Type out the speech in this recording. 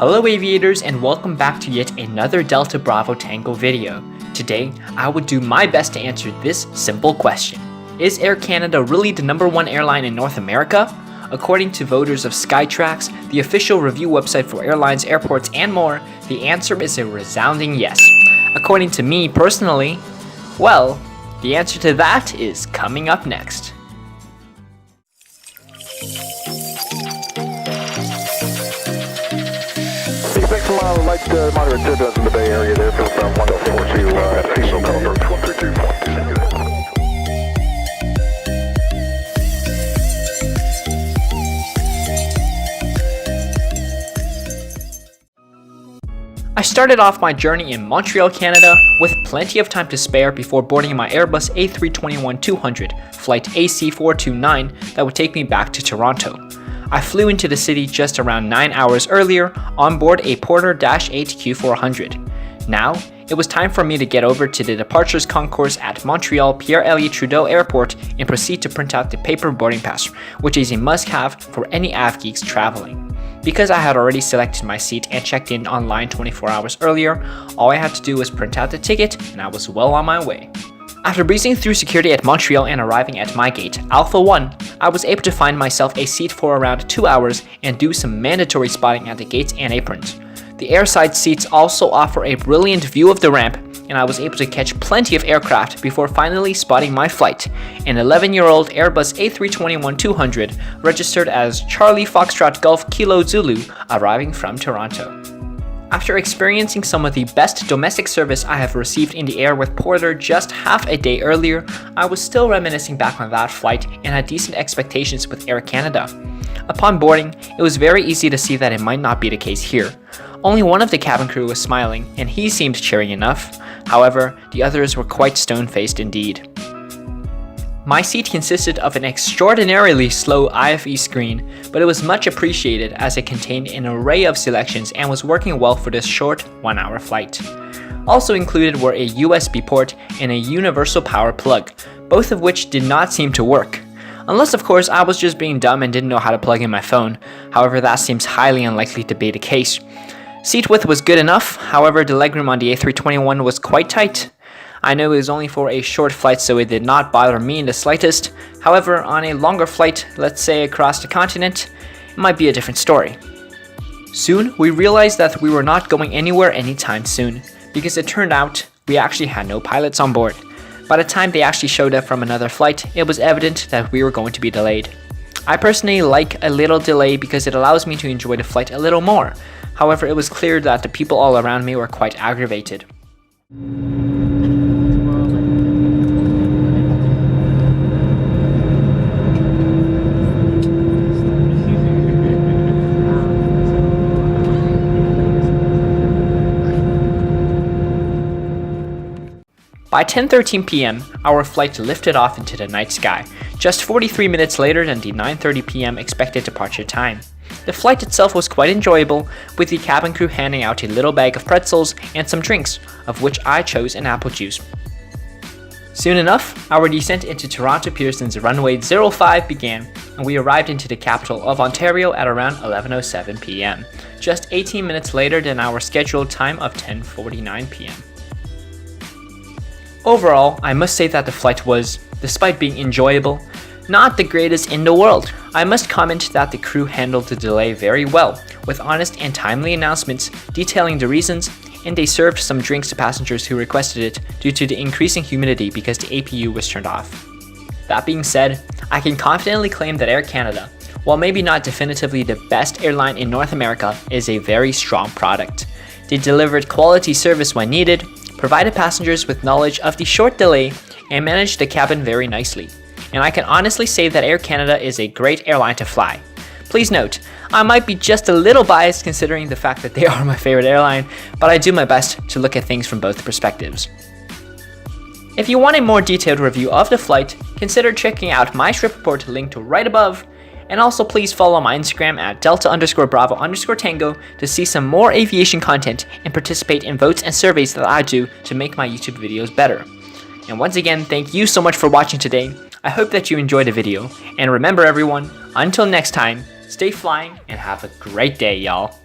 Hello aviators, and welcome back to yet another Delta Bravo Tango video. Today, I will do my best to answer this simple question. Is Air Canada really the #1 airline in North America? According to voters of Skytrax, the official review website for airlines, airports, and more, the answer is a resounding yes. According to me personally, well, the answer to that is coming up next. Expect some light moderate turbulence in the Bay Area there from 142 Tango cover 132.2. I started off my journey in Montreal, Canada, with plenty of time to spare before boarding my Airbus A321-200 flight AC429 that would take me back to Toronto. I flew into the city just around 9 hours earlier on board a Porter -8 Q400. Now, it was time for me to get over to the departures concourse at Montreal Pierre-Elliott Trudeau Airport and proceed to print out the paper boarding pass, which is a must-have for any AvGeeks traveling. Because I had already selected my seat and checked in online 24 hours earlier, all I had to do was print out the ticket and I was well on my way. After breezing through security at Montreal and arriving at my gate, Alpha 1, I was able to find myself a seat for around 2 hours and do some mandatory spotting at the gates and aprons. The airside seats also offer a brilliant view of the ramp, and I was able to catch plenty of aircraft before finally spotting my flight, an 11-year-old Airbus A321-200 registered as Charlie Foxtrot Golf Kilo Zulu, arriving from Toronto. After experiencing some of the best domestic service I have received in the air with Porter just half a day earlier, I was still reminiscing back on that flight and had decent expectations with Air Canada. Upon boarding, it was very easy to see that it might not be the case here. Only one of the cabin crew was smiling, and he seemed cheering enough. However, the others were quite stone-faced indeed. My seat consisted of an extraordinarily slow IFE screen, but it was much appreciated as it contained an array of selections and was working well for this short 1-hour flight. Also included were a USB port and a universal power plug, both of which did not seem to work. Unless of course I was just being dumb and didn't know how to plug in my phone, however that seems highly unlikely to be the case. Seat width was good enough, however the legroom on the A321 was quite tight. I know it was only for a short flight, so it did not bother me in the slightest. However, on a longer flight, let's say across the continent, it might be a different story. Soon, we realized that we were not going anywhere anytime soon, because it turned out we actually had no pilots on board. By the time they actually showed up from another flight, it was evident that we were going to be delayed. I personally like a little delay because it allows me to enjoy the flight a little more. However, it was clear that the people all around me were quite aggravated. By 10:13 p.m., our flight lifted off into the night sky, just 43 minutes later than the 9:30 p.m. expected departure time. The flight itself was quite enjoyable, with the cabin crew handing out a little bag of pretzels and some drinks, of which I chose an apple juice. Soon enough, our descent into Toronto Pearson's runway 05 began, and we arrived into the capital of Ontario at around 11:07 p.m., just 18 minutes later than our scheduled time of 10:49 p.m. Overall, I must say that the flight was, despite being enjoyable, not the greatest in the world. I must comment that the crew handled the delay very well, with honest and timely announcements detailing the reasons, and they served some drinks to passengers who requested it due to the increasing humidity because the APU was turned off. That being said, I can confidently claim that Air Canada, while maybe not definitively the best airline in North America, is a very strong product. They delivered quality service when needed, provided passengers with knowledge of the short delay, and managed the cabin very nicely. And I can honestly say that Air Canada is a great airline to fly. Please note, I might be just a little biased considering the fact that they are my favorite airline, but I do my best to look at things from both perspectives. If you want a more detailed review of the flight, consider checking out my trip report linked right above, and also please follow my Instagram at Delta_Bravo_Tango to see some more aviation content and participate in votes and surveys that I do to make my YouTube videos better. And once again, thank you so much for watching today. I hope that you enjoyed the video, and remember everyone, until next time, stay flying and have a great day, y'all.